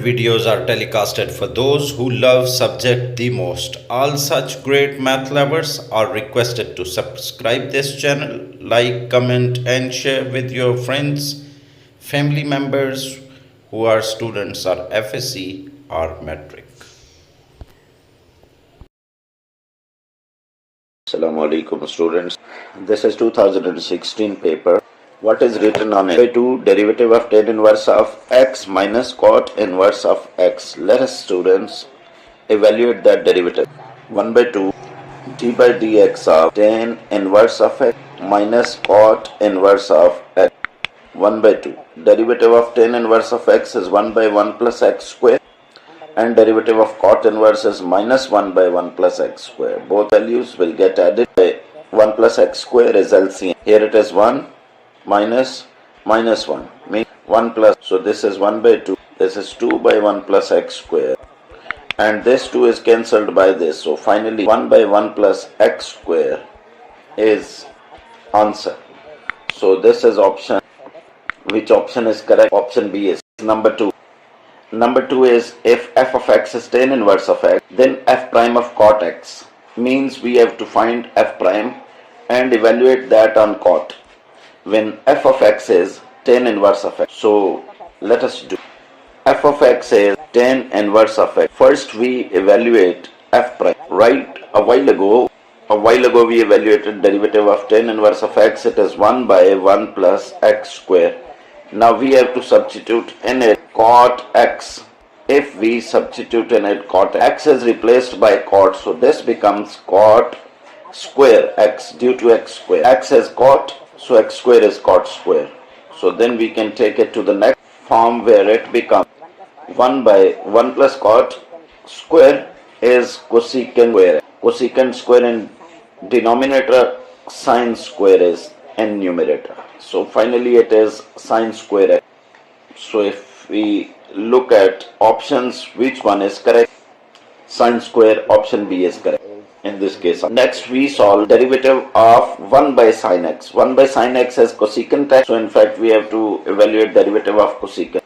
videos are telecasted for those who love subject the most. All such great math lovers are requested to subscribe this channel, like, comment and share with your friends, family members who are students or FSC or metric. Assalamu alaikum students. This is 2016 paper. What is written on it? 2 derivative of tan inverse of x minus cot inverse of x. Let us students evaluate that derivative. 1 by 2 d by dx of tan inverse of x minus cot inverse of x. 1 by 2. Derivative of tan inverse of x is 1 by 1 plus x square. And derivative of cot inverse is minus 1 by 1 plus x square. Both values will get added by 1 plus x square is LCM. Here it is 1 minus 1 means 1 plus. So this is 1 by 2. This is 2 by 1 plus x square. And this 2 is cancelled by this. So finally 1 by 1 plus x square is answer. So this is option. Which option is correct? Option B is number 2. Number 2 is if f of x is tan inverse of x, then f prime of cot x. Means we have to find f prime and evaluate that on cot. When f of x is tan inverse of x. So let us do. F of x is tan inverse of x. First we evaluate f prime. Right, a while ago we evaluated derivative of tan inverse of x. It is 1 by 1 plus x square. Now we have to substitute in it cot x. If we substitute in it cot x is replaced by cot, so this becomes cot square x due to x square. X is cot, so x square is cot square. So then we can take it to the next form where it becomes 1 by 1 plus cot square is cosecant square. Cosecant square in denominator, sine square is in numerator. So finally it is sine square x. So if we look at options, which one is correct? Sine square, option B is correct in this case. Next we solve derivative of 1 by sine x. 1 by sine x is cosecant x. So in fact we have to evaluate derivative of cosecant.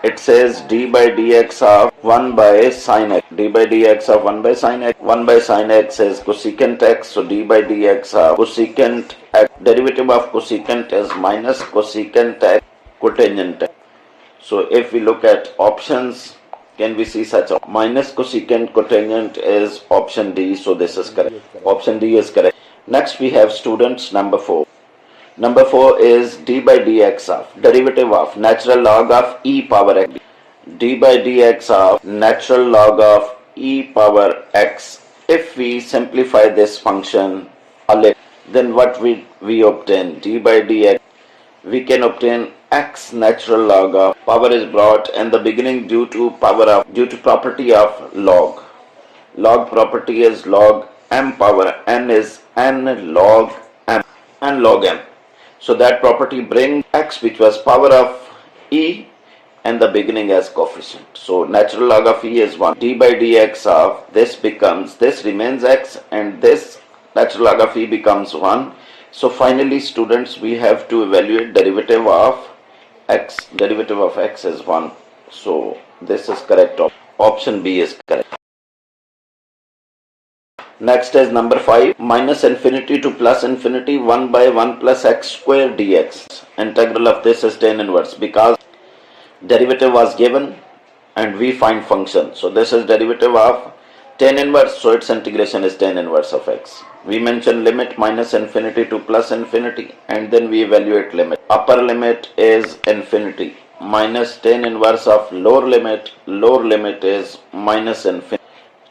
It says d by dx of 1 by sine x. d by dx of 1 by sine x. 1 by sine x is cosecant x. So d by dx of cosecant x. Derivative of cosecant is minus cosecant x cotangent x. So if we look at options, can we see such a minus cosecant cotangent is option D. So this is correct. Option D is correct. Next we have students number 4. Number 4 is d by dx of derivative of natural log of e power x. d by dx of natural log of e power x. If we simplify this function a little, then what we obtain? D by dx, we can obtain x natural log of power is brought in the beginning due to property of log. Log property is log m power n is n log m. N log m. So that property brings x, which was power of e, and the beginning as coefficient. So natural log of e is 1. d by dx of this remains x, and this natural log of e becomes 1. So finally students, we have to evaluate derivative of x. Derivative of x is 1. So this is correct. Option B is correct. Next is number 5. Minus infinity to plus infinity 1 by 1 plus x square dx. Integral of this is tan inverse because derivative was given and we find function. So this is derivative of tan inverse. So its integration is tan inverse of x. We mention limit minus infinity to plus infinity and then we evaluate limit. Upper limit is infinity minus tan inverse of lower limit. Lower limit is minus infinity.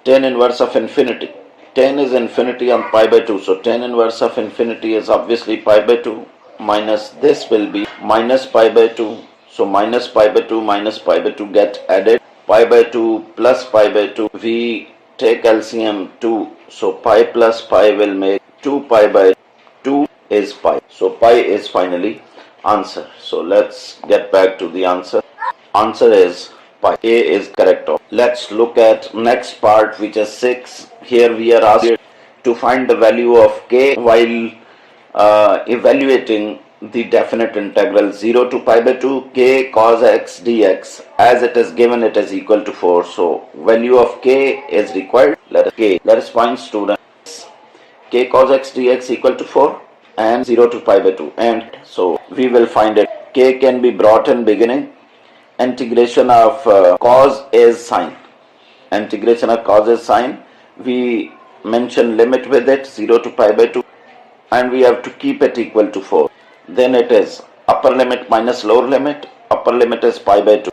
Tan inverse of infinity. Tan is infinity on pi by 2. So tan inverse of infinity is obviously pi by 2 minus this will be minus pi by 2. So minus pi by 2 minus pi by 2 get added. Pi by 2 plus pi by 2. We take LCM 2. So pi plus pi will make 2 pi by 2 is pi. So pi is finally answer. So let's get back to the answer. Answer is pi. A is correct. Let's look at next part, which is 6. Here we are asked to find the value of k while evaluating the definite integral 0 to pi by 2 k cos x dx. As it is given, it is equal to 4. So value of k is required. Let us find, students, k cos x dx equal to 4 and 0 to pi by 2. And so we will find it. K can be brought in beginning. Integration of cos is sine. Integration of cos is sine. We mention limit with it 0 to pi by 2, and we have to keep it equal to 4. Then it is upper limit minus lower limit. Upper limit is pi by 2.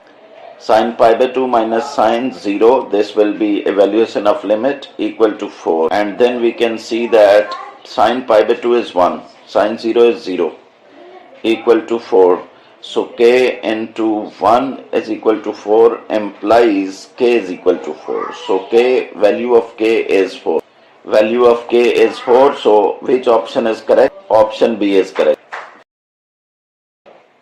Sine pi by 2 minus sine 0. This will be evaluation of limit equal to 4. And then we can see that sine pi by 2 is 1. Sine 0 is 0. Equal to 4. So k into 1 is equal to 4 implies k is equal to 4. So value of k is 4. Value of k is 4. So which option is correct? Option B is correct.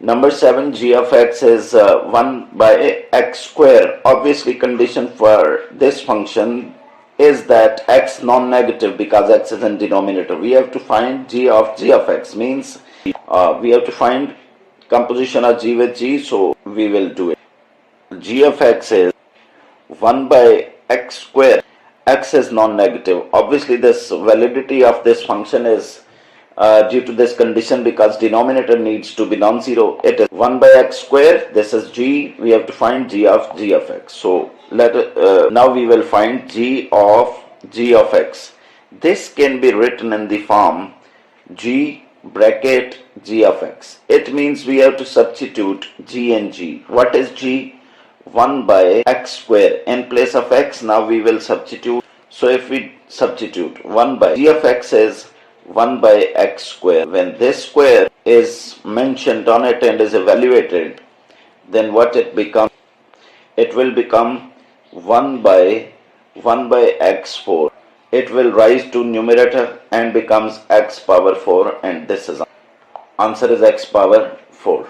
Number 7, g of x is 1 by x square. Obviously, condition for this function is that x non-negative, because x is in denominator. We have to find g of x, means we have to find composition of g with g, so we will do it. G of x is 1 by x square. X is non-negative. Obviously, this validity of this function is due to this condition, because denominator needs to be non-zero. It is 1 by x square. This is g. We have to find g of x. So now we will find g of x. This can be written in the form g bracket g of x. It means we have to substitute g and g. What is g? 1 by x square. In place of x, now we will substitute. So if we substitute 1 by g of x is 1 by x square. When this square is mentioned on it and is evaluated, then what it becomes? It will become 1 by x4. It will rise to numerator and becomes x power 4, and this is answer is x power 4.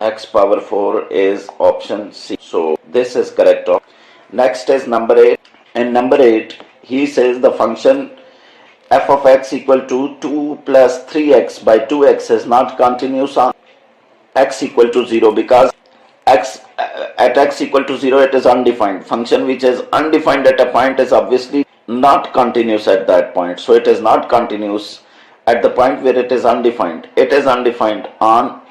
X power 4 is option C. So this is correct. Next is number 8. In number 8, he says the function f of x equal to 2 plus 3x by 2x is not continuous on x equal to 0, because at x equal to 0 it is undefined. Function which is undefined at a point is obviously not continuous at that point. So it is not continuous at the point where it is undefined. It is undefined on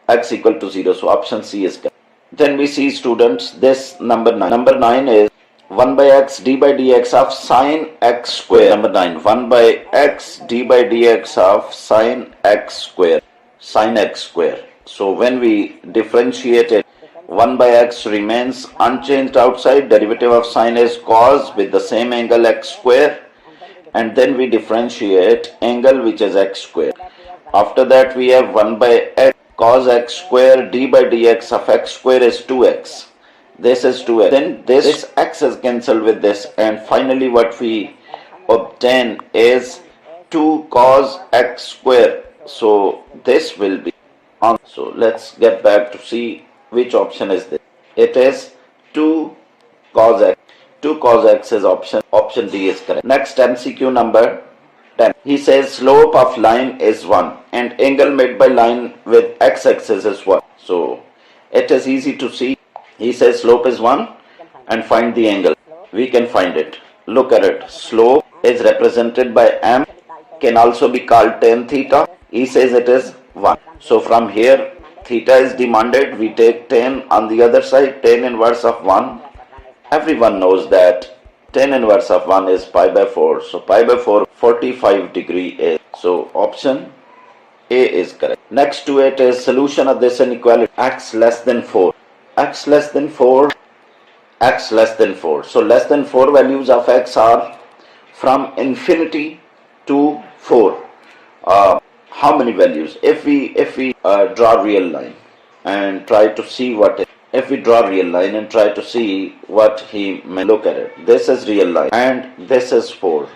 x equal to 0. So option C is correct. Then we see, students, this number 9. Number 9 is 1 by x d by dx of sine x square. Number 9, 1 by x d by dx of sine x square. Sine x square. So when we differentiate it, 1 by x remains unchanged outside. Derivative of sine is cos with the same angle x square. And then we differentiate angle which is x square. After that we have 1 by x cos x square d by dx of x square is 2x. This is 2x. Then this x is cancelled with this, and finally what we obtain is 2 cos x square. So this will be on. So let's get back to see which option is this. It is 2 cos x. 2 cos x is option D is correct. Next, MCQ number 10. He says slope of line is 1 and angle made by line with x-axis is 1. So it is easy to see. He says slope is 1 and find the angle. We can find it. Look at it. Slope is represented by m, can also be called tan theta. He says it is 1. So from here, theta is demanded. We take tan on the other side, tan inverse of 1. Everyone knows that tan inverse of 1 is pi by 4. So pi by 4, 45 degree is. So option A is correct. Next to it is solution of this inequality. X less than 4. X less than 4. X less than 4. So less than 4 values of x are from infinity to 4. How many values? If we draw real line and try to see what it, if we draw real line and try to see what he may, look at it. This is real line and this is 4.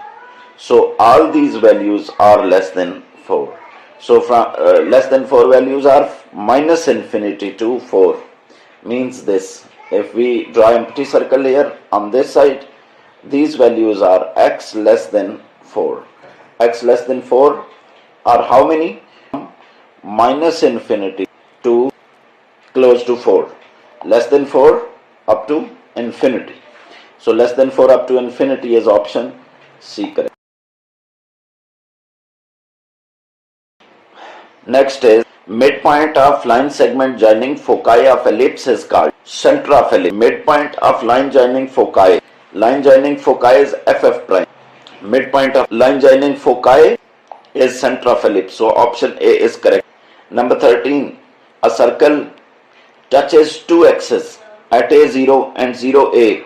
So all these values are less than 4. So from less than 4 values are minus infinity to 4. Means this. If we draw empty circle here on this side, these values are x less than 4. X less than 4 are how many? minus infinity to close to 4. Less than 4 up to infinity. So less than 4 up to infinity is option C correct. Next is midpoint of line segment joining foci of ellipse is called center of ellipse. Midpoint of line joining foci. Line joining foci is FF prime. Midpoint of line joining foci is center of ellipse. So option A is correct. Number 13. A circle touches two axes at A0 and 0A.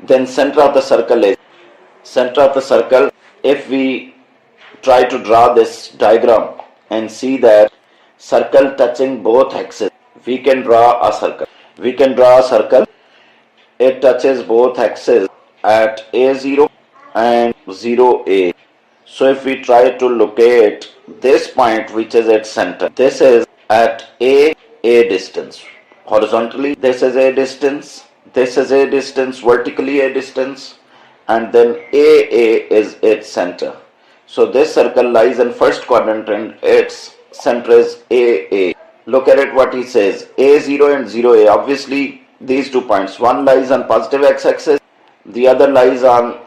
Then center of the circle is center of the circle. If we try to draw this diagram and see that circle touching both axes, we can draw a circle. We can draw a circle. It touches both axes at A0 and 0A. So if we try to locate this point which is its center, this is at A distance. Horizontally, this is a distance. This is a distance. Vertically, a distance. And then AA is its center. So this circle lies in first quadrant and its center is AA. Look at it what he says. A0 and 0A. Obviously these 2 points. One lies on positive x-axis. The other lies on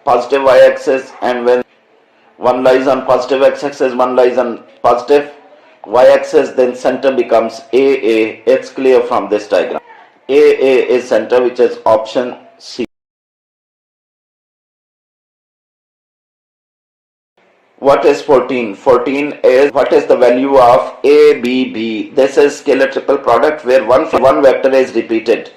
positive y-axis. And when one lies on positive x-axis, one lies on positive y-axis, then center becomes AA. It's clear from this diagram. AA is center, which is option C. What is 14? 14 is what is the value of ABB. This is scalar triple product where one vector is repeated.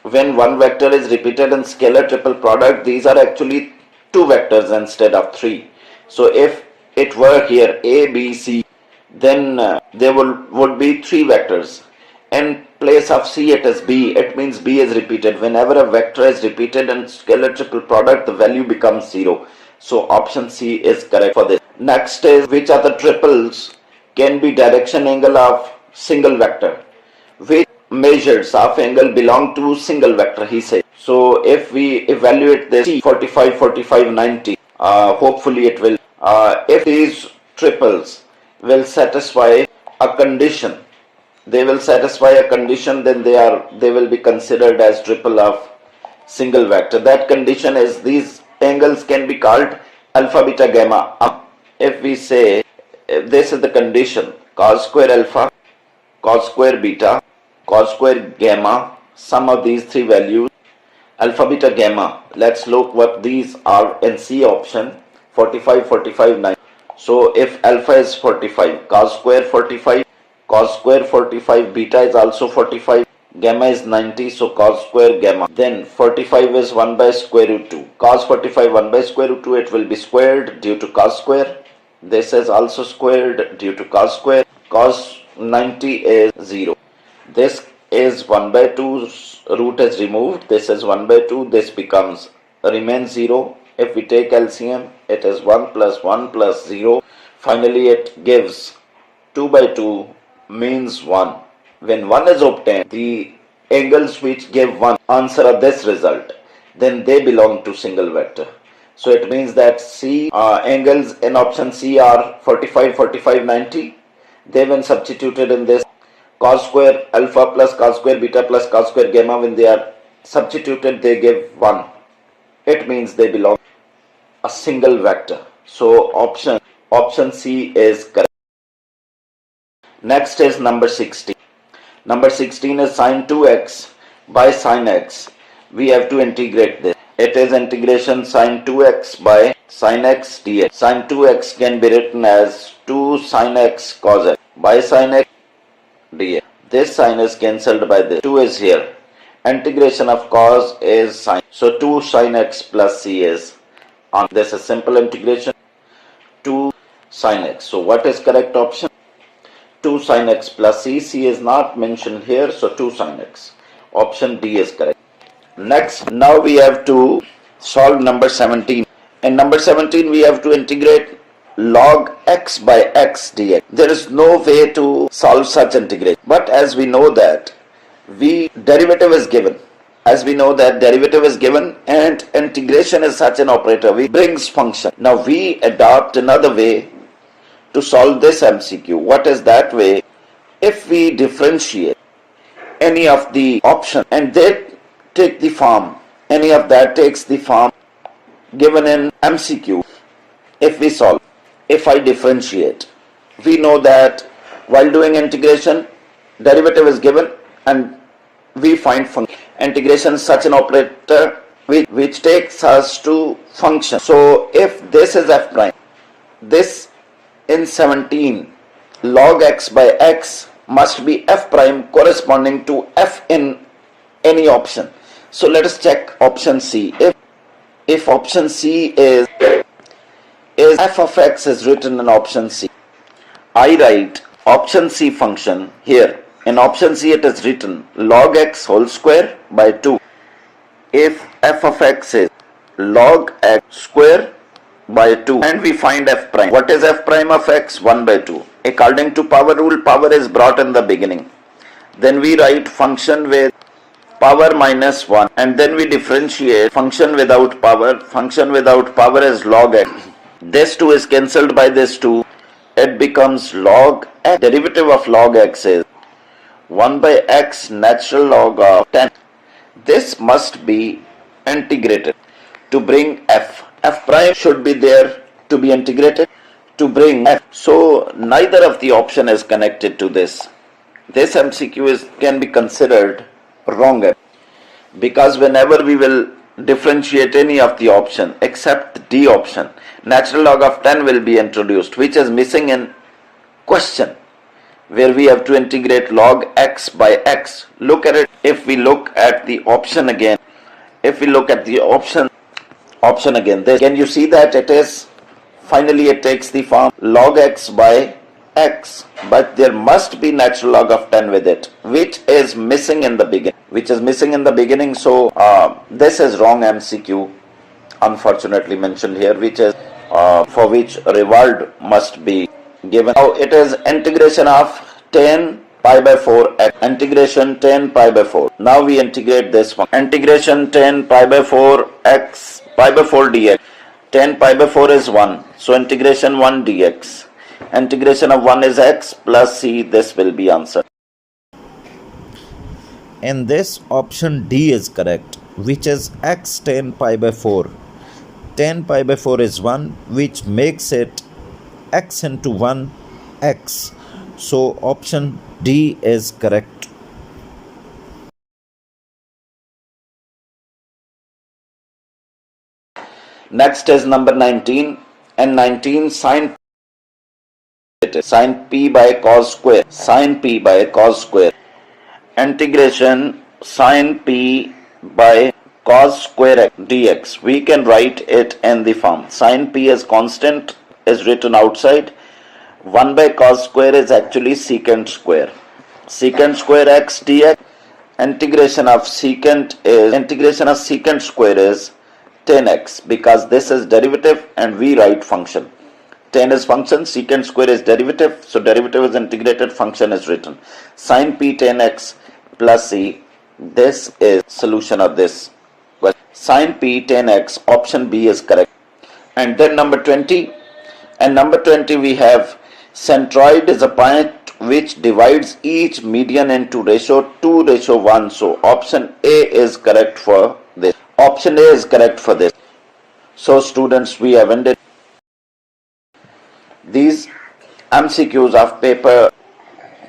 When one vector is repeated in scalar triple product, these are actually 2 vectors instead of 3. So if it were here ABC, then there would be 3 vectors. In place of C it is B. It means B is repeated. Whenever a vector is repeated in scalar triple product, the value becomes 0. So option C is correct for this. Next is which are the triples can be direction angle of single vector. Which measures of angle belong to single vector, he says. So if we evaluate this 45, 45, 90, hopefully it will. If these triples will satisfy a condition, they will satisfy a condition, then they will be considered as triple of single vector. That condition is these angles can be called alpha, beta, gamma. If we say if this is the condition, cos square alpha, cos square beta, cos square gamma, sum of these 3 values, alpha, beta, gamma. Let's look what these are in C option. 45, 45, 90. So if alpha is 45, cos square 45, cos square 45, beta is also 45, gamma is 90, so cos square gamma. Then 45 is 1 by square root 2. Cos 45 1 by square root 2, it will be squared due to cos square. This is also squared due to cos square. Cos 90 is 0. This is 1 by 2, root is removed. This is 1 by 2, this remains 0. If we take LCM, it is 1 plus 1 plus 0. Finally it gives 2 by 2 means 1. When 1 is obtained, the angles which give 1 answer this result, then they belong to single vector. So it means that C angles in option C are 45, 45, 90. They when substituted in this cos square alpha plus cos square beta plus cos square gamma, when they are substituted, they give 1. It means they belong a single vector. So option C is correct. Next is number 16. Number 16 is sin 2x by sin x. We have to integrate this. It is integration sin 2x by sin x dx. Sin 2x can be written as 2 sin x cos x by sin x dx. This sin is cancelled by this. 2 is here. Integration of cos is sin. So 2 sin x plus c is on. This is simple integration. 2 sin x. So what is correct option? 2 sin x plus c. C is not mentioned here, so 2 sin x. Option D is correct. Next, now we have to solve number 17. In number 17, we have to integrate log x by x dx. There is no way to solve such integration. But as we know that derivative is given. As we know that derivative is given and integration is such an operator, we brings function. Now we adopt another way to solve this MCQ. What is that way? If we differentiate any of the options and they take the form, any of that takes the form given in MCQ, if we solve, if I differentiate, we know that while doing integration, derivative is given and we find function. Integration is such an operator which takes us to function. So if this is f prime, this in 17 log x by x must be f prime corresponding to f in any option. So let us check option C. If option C is f of x is written in option C, I write option C function here. In option C it is written log x whole square by 2. If f of x is log x square by 2 and we find f prime. What is f prime of x? 1 by 2. According to power rule, power is brought in the beginning. Then we write function with power minus 1 and then we differentiate function without power. Function without power is log x. This 2 is cancelled by this 2. It becomes log x. Derivative of log x is 1 by x natural log of 10. This must be integrated to bring f. F prime should be there to be integrated to bring f. So neither of the option is connected to this. This MCQ can be considered wrong because whenever we will differentiate any of the option except D option, natural log of 10 will be introduced, which is missing in question, where we have to integrate log x by x. Look at it. If we look at the option again, if we look at the option again, can you see that it is finally it takes the form log x by x, but there must be natural log of 10 with it, which is missing in the beginning. So this is wrong MCQ unfortunately mentioned here, which is for which reward must be given. Now it is integration of 10 pi by 4 x, integration 10 pi by 4. Now we integrate this one, integration 10 pi by 4 x pi by 4 dx. 10 pi by 4 is 1, so integration 1 dx. Integration of 1 is x plus c. This will be answer. In this option D is correct, which is x 10 pi by 4. 10 pi by 4 is 1, which makes it x into 1 x. So option D is correct. Next is number 19, and 19 sine p by cos square. Sine p by cos square. Integration sine p by cos square x dx. We can write it in the form sine p as constant is written outside. 1 by cos square is actually secant square. Secant square x dx. Integration of secant square is 10x, because this is derivative and we write function. 10 is function, secant square is derivative, so derivative is integrated, function is written. Sin p 10x plus c, this is solution of this question. Sin p 10x, option B is correct. And then number 20, and number 20 we have centroid is a point which divides each median into ratio 2:1. So option A is correct for this. Option A is correct for this. So students, we have ended these MCQs of paper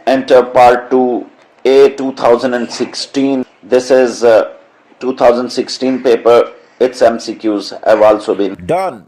enter part 2A 2016. This is 2016 paper. Its MCQs have also been Done.